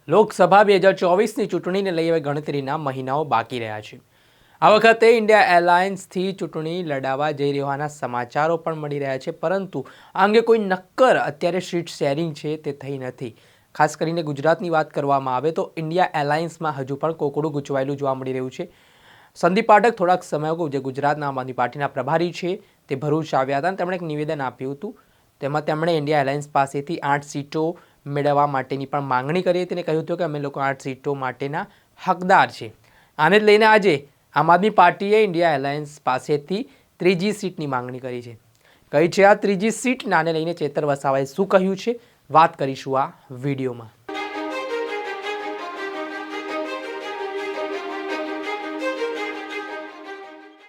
લોકસભા 2024ની ચૂંટણીને લઈ હવે ગણતરીના મહિનાઓ બાકી રહ્યા છે। આ વખતે ઇન્ડિયા એલાયન્સથી ચૂંટણી લડાવવા જઈ રહેવાના સમાચારો પણ મળી રહ્યા છે, પરંતુ આ અંગે કોઈ નક્કર અત્યારે સીટ શેરિંગ છે તે થઈ નથી। ખાસ કરીને ગુજરાતની વાત કરવામાં આવે તો ઇન્ડિયા એલાયન્સમાં હજુ પણ કોકડું ગૂંચવાયેલું જોવા મળી રહ્યું છે। સંદીપ પાઠક થોડાક સમય અગાઉ જે ગુજરાતના આમ આદમી પાર્ટીના પ્રભારી છે તે ભરૂચ આવ્યા હતા અને તેમણે એક નિવેદન આપ્યું હતું। તેમાં તેમણે ઇન્ડિયા એલાયન્સ પાસેથી 8 સીટો મેળવવા માટેની પણ માંગણી કરી હતી અને કહ્યું હતું કે અમે લોકો 8 સીટો માટેના હકદાર છે। આને લઈને આજે આમ આદમી પાર્ટીએ ઇન્ડિયા એલાયન્સ પાસેથી ત્રીજી સીટની માંગણી કરી છે। કઈ છે આ ત્રીજી સીટ? આને લઈને ચેતર વસાવાએ શું કહ્યું છે વાત કરીશું આ વિડીયોમાં।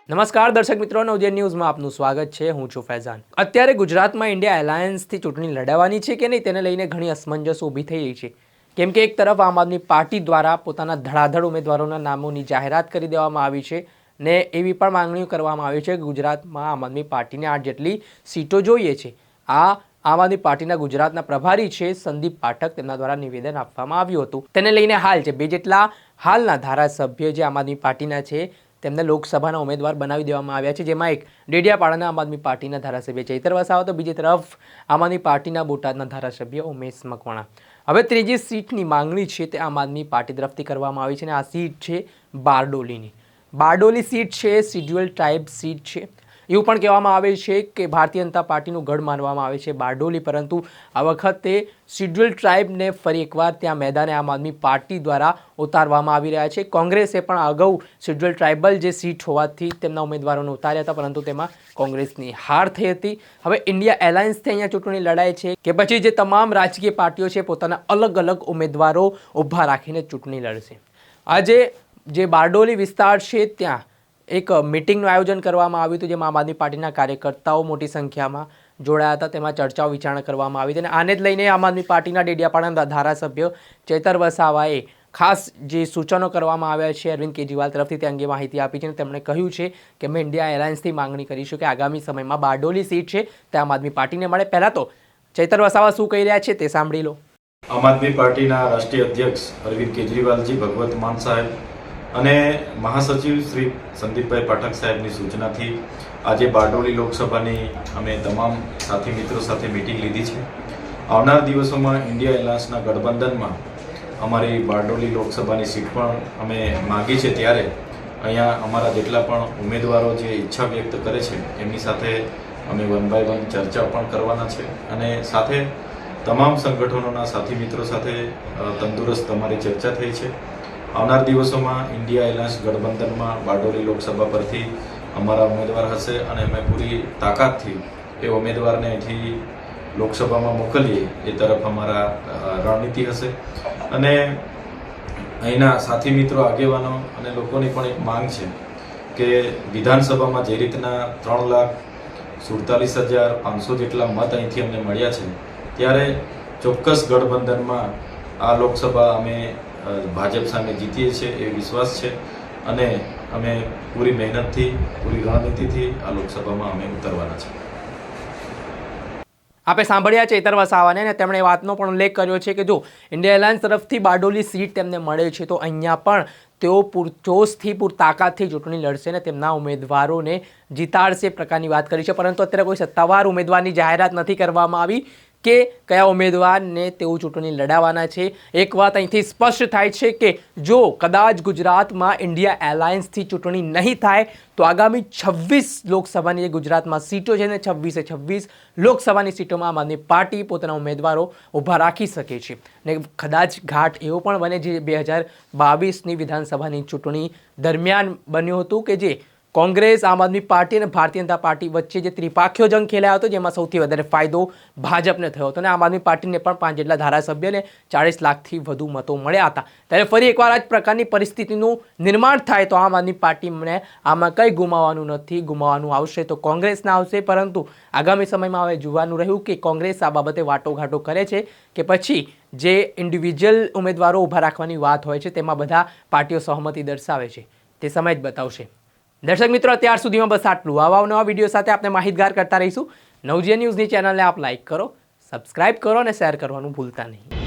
નમસ્કાર દર્શક મિત્રો, નવજીવન ન્યૂઝમાં આપનું સ્વાગત છે। હું છું ફૈઝાન। અત્યારે ગુજરાતમાં ઇન્ડિયા એલાયન્સથી ચૂંટણી લડાવવાની છે કે નહીં તેને લઈને ઘણી અસમંજસ ઊભી થઈ રહી છે, કેમ કે એક તરફ આમ આદમી પાર્ટી દ્વારા પોતાના ધડાધડ ઉમેદવારોના નામોની જાહેરાત કરી દેવામાં આવી છે ને એવી પણ માંગણીઓ કરવામાં આવી છે કે ગુજરાતમાં આમ આદમી પાર્ટીને 8 જેટલી સીટો જોઈએ છે। આ આમ આદમી પાર્ટીના ગુજરાતના પ્રભારી છે સંદીપ પાઠક, તેમના દ્વારા નિવેદન આપવામાં આવ્યું હતું। તેને લઈને હાલ છે 2 જેટલા હાલના ધારાસભ્ય જે આમ આદમી પાર્ટીના છે તેમને લોકસભાના ઉમેદવાર બનાવી દેવામાં આવ્યા છે, જેમાં એક ડેડિયાપાડાના આમ આદમી પાર્ટીના ધારાસભ્ય ચૈતર વસાવા તો બીજી તરફ આમ આદમી પાર્ટીના બોટાદના ધારાસભ્ય ઉમેશ મકવાણા। હવે ત્રીજી સીટની માંગણી છે તે આમ આદમી પાર્ટી તરફથી કરવામાં આવી છે અને આ સીટ છે બારડોલીની। બારડોલી સીટ છે શિડ્યુઅલ ટ્રાઇબ સીટ છે। એવું પણ કહેવામાં આવે છે કે ભારતીય જનતા પાર્ટીનું ગઢ માનવામાં આવે છે બારડોલી, પરંતુ આ વખતે શિડ્યુઅલ ટ્રાઇબને ફરી એકવાર ત્યાં મેદાને આમ આદમી પાર્ટી દ્વારા ઉતારવામાં આવી રહ્યા છે। કોંગ્રેસે પણ અગાઉ શિડ્યુઅલ ટ્રાઇબલ જે સીટ હોવાથી તેમના ઉમેદવારોને ઉતાર્યા હતા, પરંતુ તેમાં કોંગ્રેસની હાર થઈ હતી। હવે ઇન્ડિયા એલાયન્સથી અહીંયા ચૂંટણી લડાય છે કે પછી જે તમામ રાજકીય પાર્ટીઓ છે પોતાના અલગ અલગ ઉમેદવારો ઊભા રાખીને ચૂંટણી લડશે? આજે જે બારડોલી વિસ્તાર છે ત્યાં એક મિટિંગનું આયોજન કરવામાં આવ્યું હતું, જેમાં આમ આદમી પાર્ટીના કાર્યકર્તાઓ મોટી સંખ્યામાં જોડાયા હતા। તેમાં ચર્ચાઓ વિચારણા કરવામાં આવી હતી અને આને જ લઈને આમ આદમી પાર્ટીના ડેડિયાપાડાના ધારાસભ્ય ચૈતર વસાવાએ ખાસ જે સૂચનો કરવામાં આવ્યા છે અરવિંદ કેજરીવાલ તરફથી તે અંગે માહિતી આપી છે અને તેમણે કહ્યું છે કે અમે ઇન્ડિયા એલાયન્સથી માંગણી કરીશું કે આગામી સમયમાં બારડોલી સીટ છે તે આમ આદમી પાર્ટીને મળે। પહેલાં તો ચૈતર વસાવા શું કહી રહ્યા છે તે સાંભળી લો। આમ આદમી પાર્ટીના રાષ્ટ્રીય અધ્યક્ષ અરવિંદ કેજરીવાલજી, ભગવત માન સાહેબ અને મહાસચિવ શ્રી સંદીપભાઈ પાઠક સાહેબની સૂચનાથી આજે બારડોલી લોકસભાની અમે તમામ સાથી મિત્રો સાથે મિટિંગ લીધી છે। આવનાર દિવસોમાં ઇન્ડિયા એલાયન્સના ગઠબંધનમાં અમારી બારડોલી લોકસભાની સીટ પણ અમે માગી છે, ત્યારે અહીંયા અમારા જેટલા પણ ઉમેદવારો જે ઈચ્છા વ્યક્ત કરે છે એમની સાથે અમે 1 by 1 ચર્ચા પણ કરવાના છે અને સાથે તમામ સંગઠનોના સાથી મિત્રો સાથે તંદુરસ્ત અમારી ચર્ચા થઈ છે। આવનાર દિવસોમાં ઇન્ડિયા એલાયન્સ ગઠબંધનમાં બારડોલી લોકસભા પરથી અમારા ઉમેદવાર હશે અને અમે પૂરી તાકાતથી એ ઉમેદવારને અહીંથી લોકસભામાં મોકલીએ એ તરફ અમારા રણનીતિ હશે। અને અહીંના સાથી મિત્રો, આગેવાનો અને લોકોની પણ એક માંગ છે કે વિધાનસભામાં જે રીતના 3,47,500 જેટલા મત અહીંથી અમને મળ્યા છે, ત્યારે ચોક્કસ ગઠબંધનમાં આ લોકસભા અમે ભાજપ સામે જીતીએ છીએ એ વિશ્વાસ છે અને અમે પૂરી મહેનતથી, પૂરી રણનીતિથી આ લોકસભામાં અમે ઉતરવાના છે। આપણે સાંભળ્યા ચૈતર વસાવાને અને તેમણે વાતનો પણ ઉલ્લેખ કર્યો છે કે જો ઇન્ડિયા એલાયન્સ તરફથી બારડોલી સીટ તેમને મળે છે તો અહીંયા પણ તેઓ પૂરજોશથી, પૂર તાકાતથી ચૂંટણી લડશે અને તેમના ઉમેદવારોને જીતાડશે પ્રકારની વાત કરી છે, પરંતુ અત્યારે કોઈ સત્તાવાર ઉમેદવારની જાહેરાત નથી કરવામાં આવી કે કયા ઉમેદવારને તેઓ ચૂંટણી લડાવવાના છે। એક વાત અહીંથી સ્પષ્ટ થાય છે કે જો કદાચ ગુજરાતમાં ઇન્ડિયા એલાયન્સથી ચૂંટણી નહીં થાય તો આગામી 26 લોકસભાની જે ગુજરાતમાં સીટો છે ને 26 લોકસભાની સીટોમાં આમ આદમી પાર્ટી પોતાના ઉમેદવારો ઊભા રાખી શકે છે ને કદાચ ઘાટ એવો પણ બને જે 2022ની વિધાનસભાની ચૂંટણી દરમિયાન બન્યું હતું કે જે કોંગ્રેસ, આમ આદમી પાર્ટી અને ભારતીય જનતા પાર્ટી વચ્ચે જે ત્રિપાખ્યો જંગ ખેલાયો હતો, જેમાં સૌથી વધારે ફાયદો ભાજપને થયો હતો અને આમ આદમી પાર્ટીને પણ 5 જેટલા ધારાસભ્યને 40 લાખથી વધુ મતો મળ્યા હતા। ત્યારે ફરી એકવાર આ જ પ્રકારની પરિસ્થિતિનું નિર્માણ થાય તો આમ આદમી પાર્ટીને આમાં કંઈ ગુમાવવાનું નથી, ગુમાવવાનું આવશે તો કોંગ્રેસના આવશે, પરંતુ આગામી સમયમાં હવે જોવાનું રહ્યું કે કોંગ્રેસ આ બાબતે વાટોઘાટો કરે છે કે પછી જે ઇન્ડિવિજ્યુઅલ ઉમેદવારો ઊભા રાખવાની વાત હોય છે તેમાં બધા પાર્ટીઓ સહમતિ દર્શાવે છે, તે સમય જ બતાવશે। દર્શક મિત્રો, અત્યાર સુધીમાં બસ આટલું। આવા નવા વિડીયો સાથે આપણે માહિતગાર કરતા રહીશું। નવજીવન ન્યૂઝની ચેનલને આપ લાઇક કરો, સબસ્ક્રાઇબ કરો અને શેર કરવાનું ભૂલતા નહીં।